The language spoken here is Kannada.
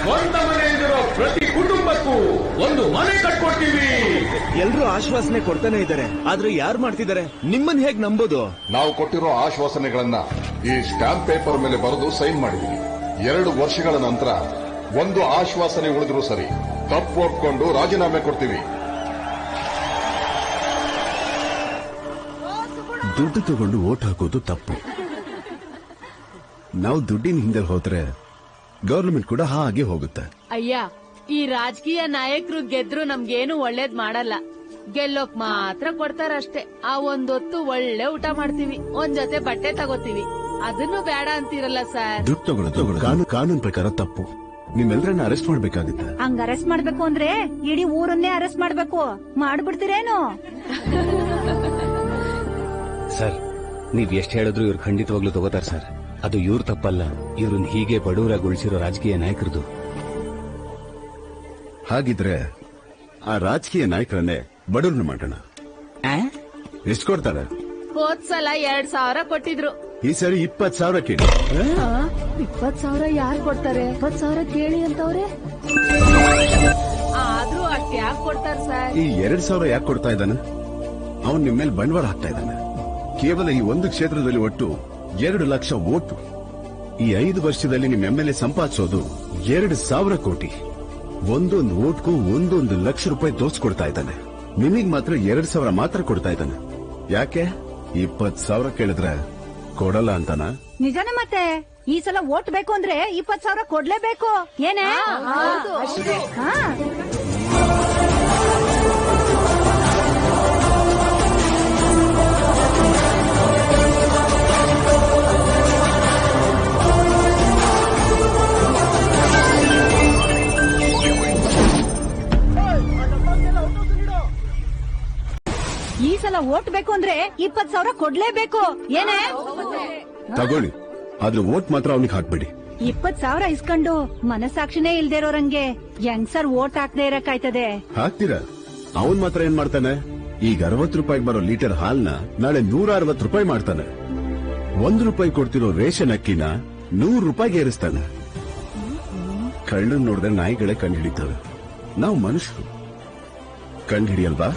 ಸ್ವಂತ ಮನೆ ಇರೋ ಪ್ರತಿ ಕುಟುಂಬಕ್ಕೂ ಒಂದು ಮನೆ ಕಟ್ಕೊಡ್ತೀವಿ. ಎಲ್ರೂ ಆಶ್ವಾಸನೆ ಕೊಡ್ತಾನೆ ಇದ್ದಾರೆ, ಆದ್ರೆ ಯಾರು ಮಾಡ್ತಿದ್ದಾರೆ? ನಿಮ್ಮನ್ನ ಹೇಗ್ ನಂಬೋದು? ನಾವು ಕೊಟ್ಟಿರೋ ಆಶ್ವಾಸನೆಗಳನ್ನ ಈ ಸ್ಟಾಂಪ್ ಪೇಪರ್ ಮೇಲೆ ಬರೆದು ಸೈನ್ ಮಾಡಿದೀವಿ. 2 ವರ್ಷಗಳ ನಂತರ ಒಂದು ಆಶ್ವಾಸನೆ ಉಳಿದ್ರು ಸರಿ, ತಪ್ಪು ಒಪ್ಕೊಂಡು ರಾಜೀನಾಮೆ ಕೊಡ್ತೀವಿ. ದುಡ್ಡು ತಗೊಂಡು ಓಟ್ ಹಾಕೋದು ತಪ್ಪು. ನಾವು ದುಡ್ಡಿನ ಹಿಂದೆ ಹೋದ್ರೆ ಗವರ್ನಮೆಂಟ್ ಕೂಡ ಹಾಗೆ ಹೋಗುತ್ತೆ. ಅಯ್ಯ, ಈ ರಾಜಕೀಯ ನಾಯಕರು ಗೆದ್ರು ನಮ್ಗೇನು ಒಳ್ಳೇದ್ ಮಾಡಲ್ಲ. ಗೆಲ್ಲೋಕ್ ಮಾತ್ರ ಕೊಡ್ತಾರಷ್ಟೇ. ಆ ಒಂದೊತ್ತು ಒಳ್ಳೆ ಊಟ ಮಾಡ್ತೀವಿ, ಒಂದ್ ಜೊತೆ ಬಟ್ಟೆ ತಗೋತೀವಿ, ಅದನ್ನು ಬೇಡ ಅಂತೀರಲ್ಲ ಸರ್. ದುಡ್ಡು ತಗೊಳ್ಳೋದು ಕಾನೂನು ಪ್ರಕಾರ ತಪ್ಪು. ನಿಮ್ಮೆಲ್ಲರನ್ನ ಅರೆಸ್ಟ್ ಮಾಡ್ಬೇಕಾಗುತ್ತೆ. ಹಂಗ ಅರೆಸ್ಟ್ ಮಾಡ್ಬೇಕು ಅಂದ್ರೆ ಇಡೀ ಊರನ್ನೇ ಅರೆಸ್ಟ್ ಮಾಡ್ಬೇಕು. ಮಾಡ್ಬಿಡ್ತೀರೇನು? ಸರ್, ನೀವ್ ಎಷ್ಟ್ ಹೇಳಿದ್ರು ಇವ್ರು ಖಂಡಿತವಾಗ್ಲೂ ತಗೋತಾರ ಸರ್. ಅದು ಇವ್ರ ತಪ್ಪಲ್ಲ, ಇವ್ರನ್ನ ಹೀಗೆ ಬಡವರಾಗಿ ಉಳಿಸಿರೋ ರಾಜಕೀಯ ನಾಯಕರದು. ಹಾಗಿದ್ರೆ ಆ ರಾಜಕೀಯ ನಾಯಕರನ್ನೇ ಬಡವ್ರನ್ನ ಮಾಡೋಣ. ಎಷ್ಟು ಕೊಡ್ತಾರೆ? ಹೋದ್ ಸಲ 2,000 ಕೊಟ್ಟಿದ್ರು. ಈ ಸರಿ 20,000 ಕೇಳಿ. 20,000 ಯಾರು ಕೊಡ್ತಾರೆ? 20,000 ಕೇಳಿ ಅಂತವ್ರೆ. ಆದ್ರೂ ಅಷ್ಟ್ ಯಾಕೆ ಕೊಡ್ತಾರ ಸರ್? ಈ 2,000 ಯಾಕೆ ಕೊಡ್ತಾ ಇದ್ದಾನೆ? ಅವನ್ ನಿಮ್ಮ ಮೇಲೆ ಬಂಡವಾಳ ಹಾಕ್ತಾ ಇದ್ದಾನೆ. ಕೇವಲ ಈ ಒಂದು ಕ್ಷೇತ್ರದಲ್ಲಿ ಒಟ್ಟು 2 ಲಕ್ಷ ಓಟು. ಈ 5 ವರ್ಷದಲ್ಲಿ ನಿಮ್ಮ MLA ಸಂಪಾದಿಸೋದು 2,000 ಕೋಟಿ. ಒಂದೊಂದು ಓಟ್ಗೂ 1 ಲಕ್ಷ ರೂಪಾಯಿ ದೋಚ್ಕೊಡ್ತಾ ಇದ್ದಾನೆ. ನಿಮಗ್ ಮಾತ್ರ 2,000 ಮಾತ್ರ ಕೊಡ್ತಾ ಇದ್ದಾನೆ. ಯಾಕೆ? 20,000 ಕೇಳಿದ್ರೆ ಕೊಡಲ್ಲ ಅಂತಾನ? ನಿಜಾನೇ. ಮತ್ತೆ ಈ ಸಲ ಓಟ್ ಬೇಕು ಅಂದ್ರೆ 20,000 ಕೊಡ್ಲೇಬೇಕು. ಏನೇ? ಹಾ. ಈ ಸಲ ಓಟ್ ಬೇಕು ಅಂದ್ರೆ 20,000 ಕೊಡ್ಲೇಬೇಕು. ಏನೇ? ತಗೊಳ್ಳಿ, ಆದ್ರೆ ಓಟ್ ಮಾತ್ರ ಅವನಿಗೆ ಹಾಕ್ಬೇಡಿ. 20,000 ಇಸ್ಕೊಂಡು ಮನಸ್ಸಾಕ್ಷಿನೇ ಇಲ್ದೇ ಇರೋರಂಗೆ ಹೆಂಗ್ ಸರ್ ಓಟ್ ಹಾಕ್ದೇ ಇರಕ್ಕಾಯ್ತದೆ? ಹಾಕ್ತೀರಾ? ಅವನ್ ಮಾತ್ರ ಏನ್ ಮಾಡ್ತಾನೆ? ಈಗ 60 ರೂಪಾಯಿಗೆ ಬರೋ ಲೀಟರ್ ಹಾಲ್ನ ನಾಳೆ 160 ರೂಪಾಯಿ ಮಾಡ್ತಾನೆ. 1 ರೂಪಾಯಿ ಕೊಡ್ತಿರೋ ರೇಷನ್ ಅಕ್ಕಿನ 100 ರೂಪಾಯಿಗೆ ಏರಿಸ್ತಾನೆ. ಕಳ್ಳನ್ ನೋಡಿದ್ರೆ ನಾಯಿಗಳೇ ಕಂಡು ಹಿಡಿತವೆ. ನಾವು ಮನುಷ್ಯರು ಕಂಡು ಹಿಡಿಯಲ್ವಾ?